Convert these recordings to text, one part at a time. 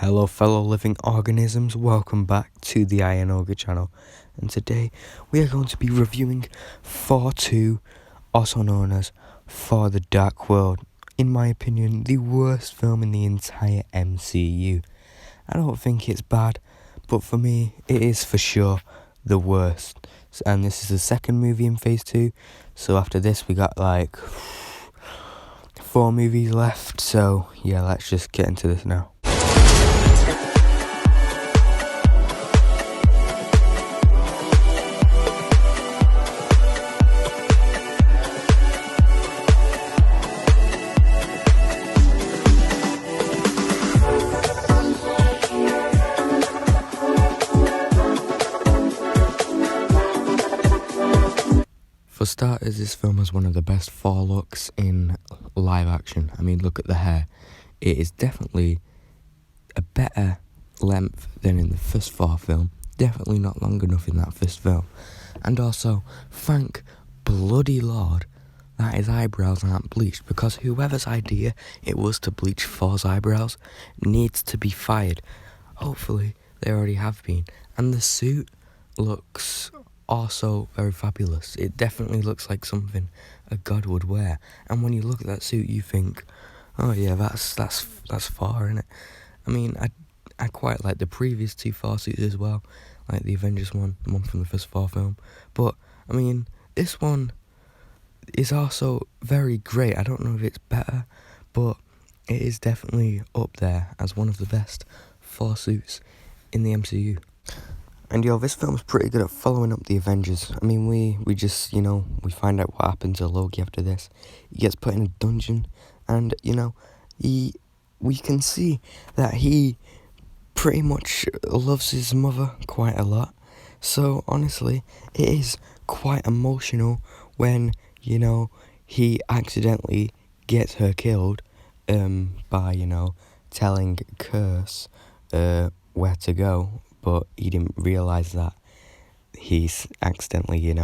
Hello fellow living organisms, welcome back to the Iron Ogre channel, and today we are going to be reviewing Thor 2, also known as Thor the Dark World. In my opinion, the worst film in the entire MCU. I don't think it's bad, but for me, it is for sure the worst. And this is the second movie in phase 2, so after this we got like 4 movies left, so yeah, let's just get into this now. For starters, this film has one of the best Thor looks in live action. I mean, look at the hair. It is definitely a better length than in the first Thor film. Definitely not long enough in that first film. And also, thank bloody Lord that his eyebrows aren't bleached, because whoever's idea it was to bleach Thor's eyebrows needs to be fired. Hopefully, they already have been. And the suit looks also very fabulous. It definitely looks like something a god would wear. And when you look at that suit, you think, oh yeah, that's Thor, innit? I mean, I quite like the previous two Thor suits as well, like the Avengers one, the one from the first Thor film. But I mean, this one is also very great. I don't know if it's better, but it is definitely up there as one of the best Thor suits in the MCU. And this film's pretty good at following up the Avengers. I mean, we just, we find out what happened to Loki after this. He gets put in a dungeon, and, we can see that he pretty much loves his mother quite a lot. So, honestly, it is quite emotional when, he accidentally gets her killed, by, telling Curse, where to go. But he didn't realise that he's accidentally,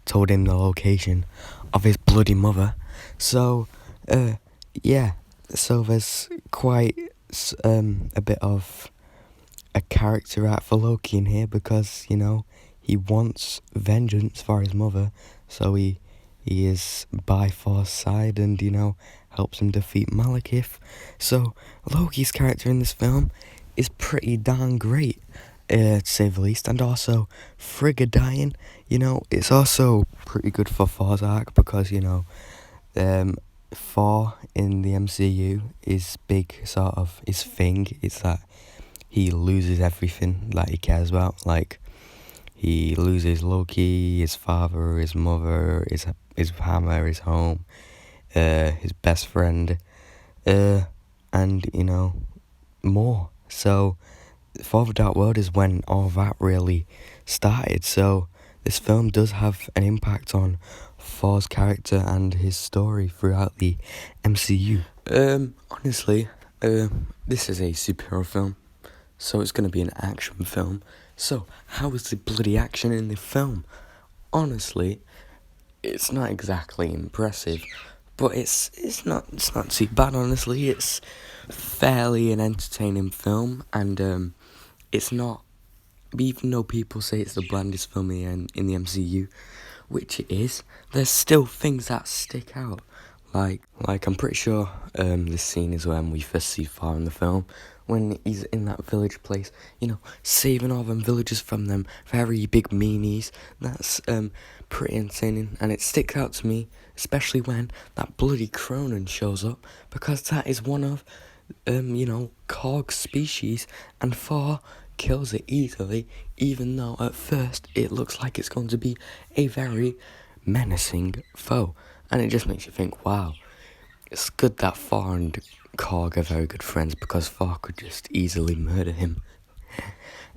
told him the location of his bloody mother. So, so there's quite a bit of a character arc for Loki in here, because, he wants vengeance for his mother, so he is by Thor's side and, helps him defeat Malekith. So, Loki's character in this film is pretty darn great, to say the least. And also, Frigga dying, it's also pretty good for Thor's arc, because, Thor in the MCU is big, sort of, his thing is that he loses everything that he cares about. Like, he loses Loki, his father, his mother, his hammer, his home, his best friend, and, more. So, Thor the Dark World is when all that really started. So, this film does have an impact on Thor's character and his story throughout the MCU. Honestly, this is a superhero film, so it's going to be an action film. So, how is the bloody action in the film? Honestly, it's not exactly impressive, but it's not too bad, honestly. It's fairly an entertaining film, and it's not, even though people say it's the blandest film in the MCU, which it is, there's still things that stick out. Like I'm pretty sure this scene is when we first see Thor in the film, when he's in that village place, saving all them villagers from them very big meanies. That's pretty insane, and it sticks out to me, especially when that bloody Cronin shows up, because that is one of, Korg's species, and Thor kills it easily, even though at first it looks like it's going to be a very menacing foe. And it just makes you think, wow, it's good that Thor and Korg are very good friends, because Thor could just easily murder him.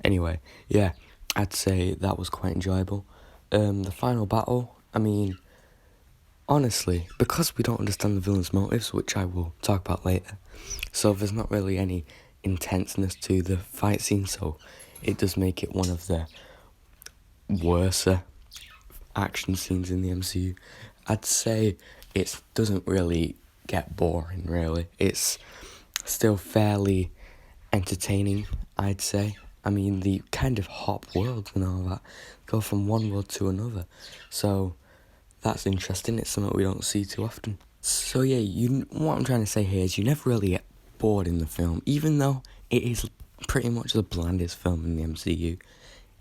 Anyway, yeah, I'd say that was quite enjoyable. The final battle, I mean, honestly, because we don't understand the villain's motives, which I will talk about later, so there's not really any intenseness to the fight scene, so it does make it one of the worser action scenes in the MCU. I'd say it doesn't really get boring, really. It's still fairly entertaining, I'd say. I mean, the kind of hop worlds and all that go from one world to another. So that's interesting. It's something we don't see too often. So yeah, what I'm trying to say here is you never really get bored in the film, even though it is pretty much the blandest film in the MCU.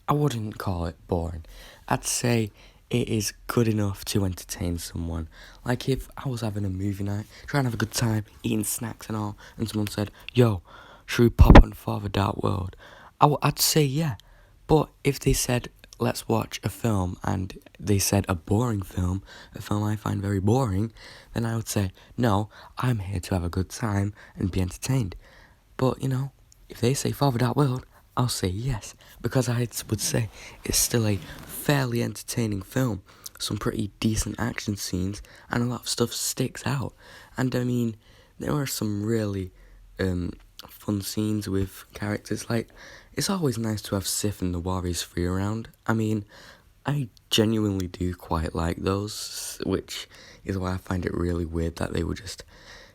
I wouldn't call it boring. I'd say it is good enough to entertain someone. Like if I was having a movie night, trying to have a good time, eating snacks and all, and someone said, "Yo, should we pop on Father Dark World?" I'd say yeah. But if they said, "Let's watch a film," and they said a boring film, a film I find very boring, then I would say, "No, I'm here to have a good time and be entertained." But, if they say Father That World, I'll say yes, because I would say it's still a fairly entertaining film. Some pretty decent action scenes, and a lot of stuff sticks out. And I mean, there are some really fun scenes with characters. Like, it's always nice to have Sif and the Warriors 3 around. I mean, I genuinely do quite like those, which is why I find it really weird that they were just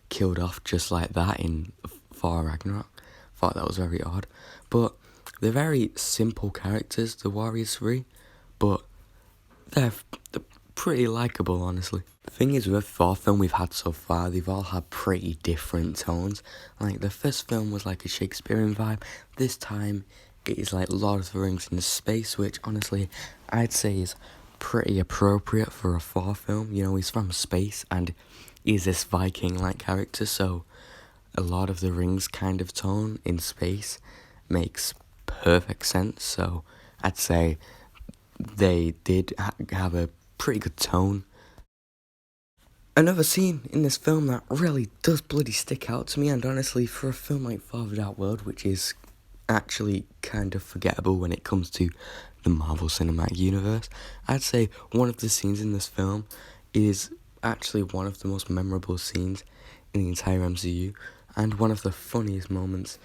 killed off just like that in Thor Ragnarok. Thought that was very odd. But they're very simple characters, the Warriors 3, but they're pretty likeable, honestly. The thing is, with the Thor film we've had so far, they've all had pretty different tones. Like, the first film was like a Shakespearean vibe. This time, it is like Lord of the Rings in space, which, honestly, I'd say is pretty appropriate for a Thor film. He's from space, and he's this Viking-like character, so a Lord of the Rings kind of tone in space makes perfect sense. So I'd say they did have a pretty good tone. Another scene in this film that really does bloody stick out to me, and honestly, for a film like Father That World, which is actually kind of forgettable when it comes to the Marvel Cinematic Universe, I'd say one of the scenes in this film is actually one of the most memorable scenes in the entire MCU, and one of the funniest moments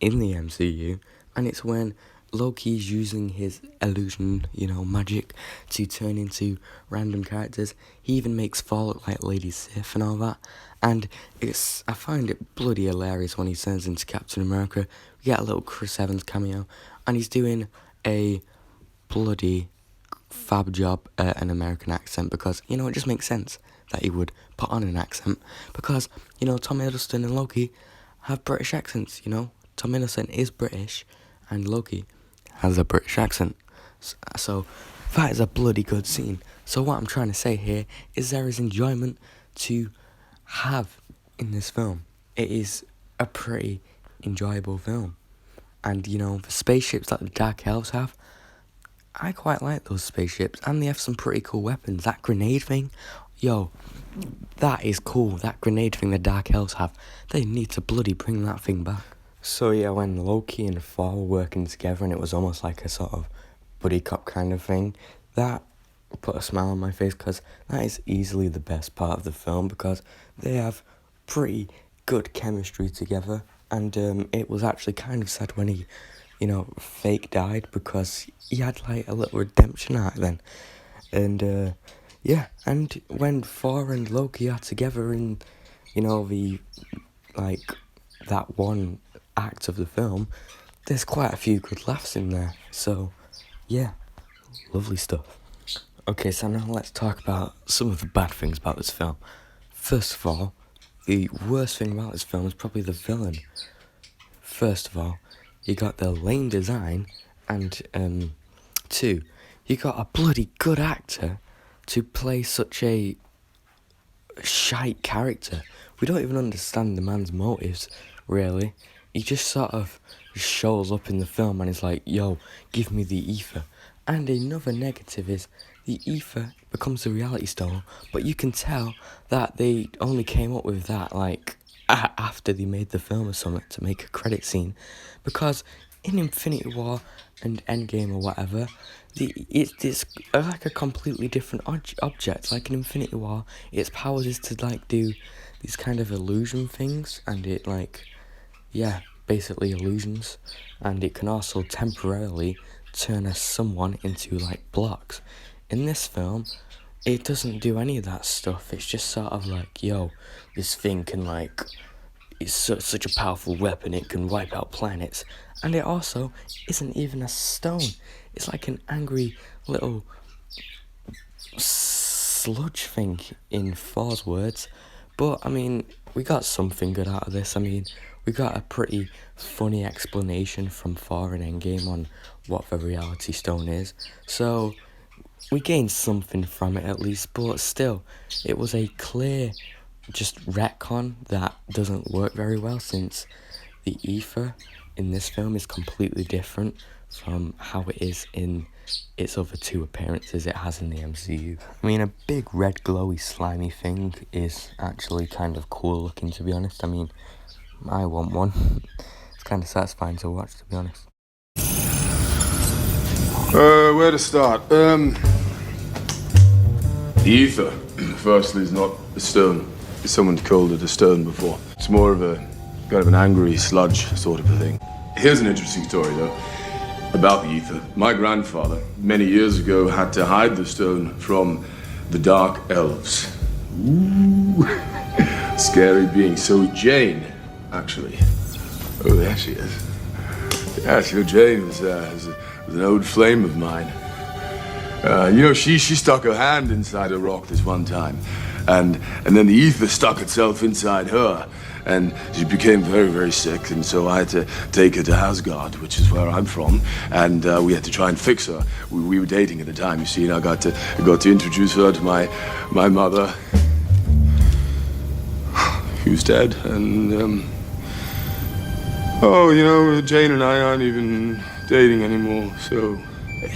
in the MCU, and it's when Loki's using his illusion, magic, to turn into random characters. He even makes Thor look like Lady Sif and all that, and I find it bloody hilarious when he turns into Captain America. We get a little Chris Evans cameo, and he's doing a bloody fab job at an American accent, because, it just makes sense that he would put on an accent, because, Tom Hiddleston and Loki have British accents, Tom Hiddleston is British, and Loki has a British accent. So that is a bloody good scene. So what I'm trying to say here is there is enjoyment to have in this film. It is a pretty enjoyable film. And, the spaceships that the Dark Elves have, I quite like those spaceships, and they have some pretty cool weapons. That grenade thing, that is cool. That grenade thing the Dark Elves have, they need to bloody bring that thing back. So yeah, when Loki and Thor were working together, and it was almost like a sort of buddy cop kind of thing, that put a smile on my face, because that is easily the best part of the film, because they have pretty good chemistry together. And it was actually kind of sad when he, fake died, because he had like a little redemption arc then. And yeah, and when Thor and Loki are together in, the, like, that one act of the film, there's quite a few good laughs in there. So yeah, lovely stuff. Okay, so now let's talk about some of the bad things about this film. First of all, the worst thing about this film is probably the villain. First of all, you got the lame design, and two, you got a bloody good actor to play such a shite character. We don't even understand the man's motives, really. He just sort of shows up in the film and is like, "Yo, give me the ether." And another negative is the ether becomes the reality stone, but you can tell that they only came up with that like after they made the film or something, to make a credit scene, because in Infinity War and Endgame or whatever, it's like a completely different object. Like in Infinity War, its powers is to like do these kind of illusion things, and it basically illusions, and it can also temporarily turn someone into like blocks. In this film, it doesn't do any of that stuff. It's just sort of like, yo, this thing can like it's such a powerful weapon, it can wipe out planets. And it also isn't even a stone. It's like an angry little sludge thing, in Thor's words. But, I mean, we got something good out of this. I mean, we got a pretty funny explanation from Thor in Endgame on what the reality stone is. So, we gained something from it at least, but still, it was a clear just retcon that doesn't work very well, since the ether in this film is completely different from how it is in its other two appearances it has in the MCU. I mean, a big red glowy slimy thing is actually kind of cool looking, to be honest. I mean, I want one. It's kind of satisfying to watch, to be honest. Where to start? The ether, firstly, is not a stone. Someone's called it a stone before. It's more of a kind of an angry sludge sort of a thing. Here's an interesting story, though, about the ether. My grandfather, many years ago, had to hide the stone from the dark elves. Ooh, scary being. So Jane, actually. Oh, there she is. Yeah, so Jane was an old flame of mine. She stuck her hand inside a rock this one time, and then the ether stuck itself inside her, and she became very, very sick, and so I had to take her to Asgard, which is where I'm from, and we had to try and fix her. We were dating at the time, you see, and I got to introduce her to my mother, who's dead, and Jane and I aren't even dating anymore, so.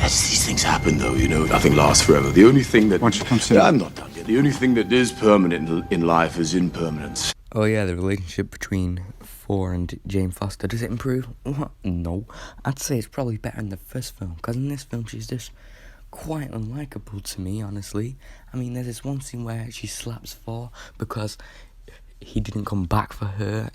As these things happen, though, nothing lasts forever. The only thing that... Why don't you come sit? I'm not done yet. The only thing that is permanent in life is impermanence. Oh yeah, the relationship between Thor and Jane Foster, does it improve? What? No. I'd say it's probably better in the first film, because in this film she's just quite unlikable to me, honestly. I mean, there's this one scene where she slaps Thor because he didn't come back for her,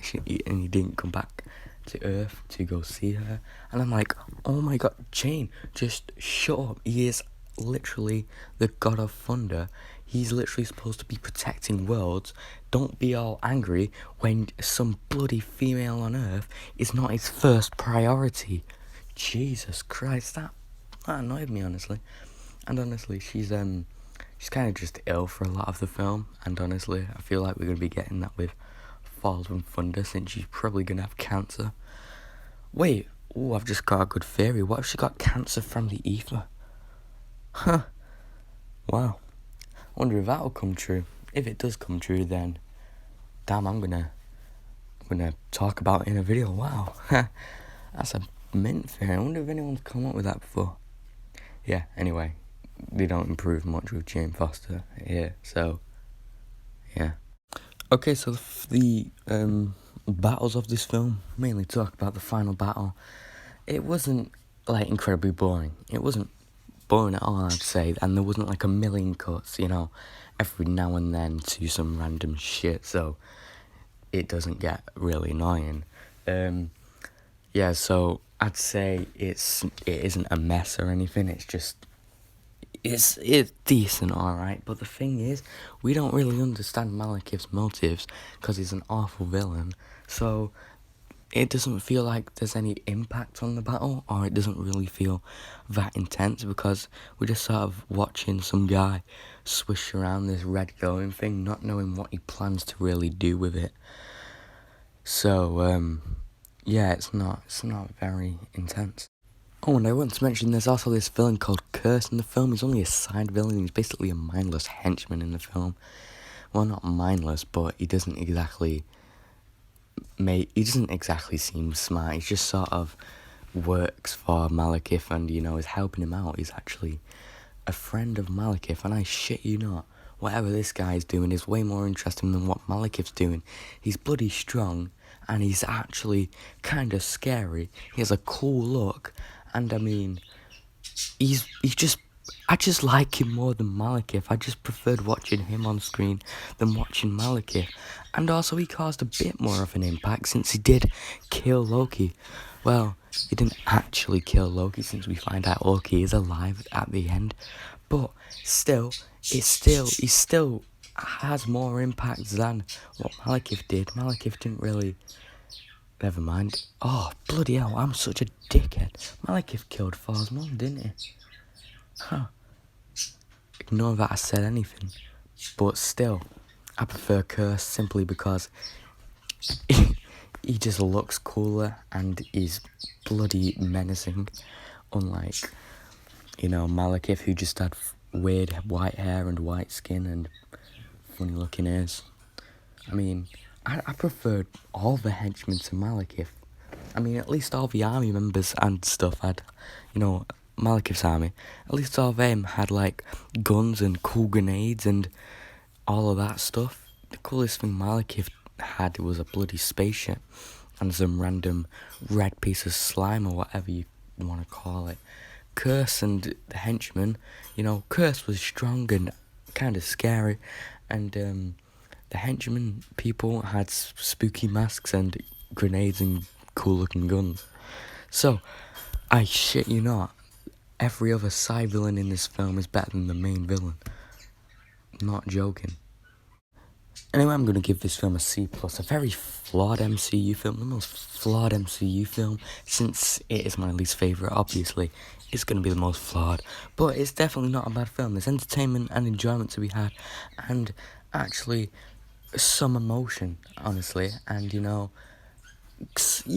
and he didn't come back to Earth to go see her, and I'm like, oh my god, Jane, just shut up. He is literally the god of thunder. He's literally supposed to be protecting worlds. Don't be all angry when some bloody female on Earth is not his first priority. Jesus Christ, that annoyed me, honestly. And honestly, she's kind of just ill for a lot of the film, and honestly, I feel like we're going to be getting that with Falls and Thunder, since she's probably going to have cancer. Wait, I've just got a good theory. What if she got cancer from the ether? Huh. Wow. I wonder if that'll come true. If it does come true, then damn, I'm gonna talk about it in a video. Wow. That's a mint theory. I wonder if anyone's come up with that before. Yeah, anyway, they don't improve much with Jane Foster here, so yeah. Okay, so the battles of this film, mainly talk about the final battle. It wasn't like incredibly boring. It wasn't boring at all, I'd say, and there wasn't like a million cuts, every now and then to some random shit, so it doesn't get really annoying. Yeah, so I'd say it isn't a mess or anything. It's just it's decent, alright, but the thing is, we don't really understand Malekith's motives because he's an awful villain, so it doesn't feel like there's any impact on the battle, or it doesn't really feel that intense, because we're just sort of watching some guy swish around this red glowing thing, not knowing what he plans to really do with it. So, yeah, it's not very intense. Oh, and I want to mention there's also this villain called Curse in the film. He's only a side villain. He's basically a mindless henchman in the film. Well, not mindless, but he doesn't exactly seem smart. He just sort of works for Malekith and, is helping him out. He's actually a friend of Malekith, and I shit you not, whatever this guy's doing is way more interesting than what Malekith's doing. He's bloody strong, and he's actually kind of scary. He has a cool look, and I mean, I just like him more than Malekith. I just preferred watching him on screen than watching Malekith. And also, he caused a bit more of an impact since he did kill Loki. Well, he didn't actually kill Loki, since we find out Loki is alive at the end. But he's still has more impact than what Malekith did. Malekith didn't really... Never mind. Oh, bloody hell, I'm such a dickhead. Malekith killed Thor's mom, didn't he? Huh. Ignore that I said anything. But still, I prefer Curse simply because he just looks cooler and he's bloody menacing. Unlike, Malekith, who just had weird white hair and white skin and funny looking ears. I mean, I preferred all the henchmen to Malekith. I mean, at least all the army members and stuff had, Malekith's army, at least all of them had, like, guns and cool grenades and all of that stuff. The coolest thing Malekith had was a bloody spaceship and some random red piece of slime or whatever you want to call it. Curse and the henchmen, Curse was strong and kind of scary, and the henchmen people had spooky masks and grenades and cool-looking guns. So, I shit you not, every other side villain in this film is better than the main villain. Not joking. Anyway, I'm going to give this film a C+, a very flawed MCU film, the most flawed MCU film, since it is my least favourite, obviously. It's going to be the most flawed, but it's definitely not a bad film. There's entertainment and enjoyment to be had, and actually some emotion, honestly, and you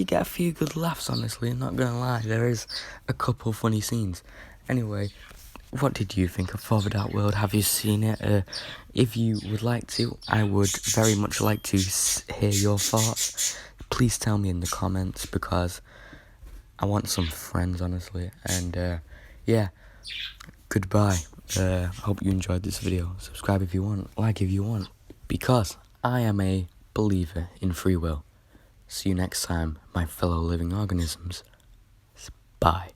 get a few good laughs, honestly, I'm not gonna lie, there is a couple funny scenes. Anyway, what did you think of Thor: The Dark World? Have you seen it? If you would like to, I would very much like to hear your thoughts. Please tell me in the comments, because I want some friends, honestly, and yeah, goodbye. Hope you enjoyed this video. Subscribe if you want, like if you want, because I am a believer in free will. See you next time, my fellow living organisms. Bye.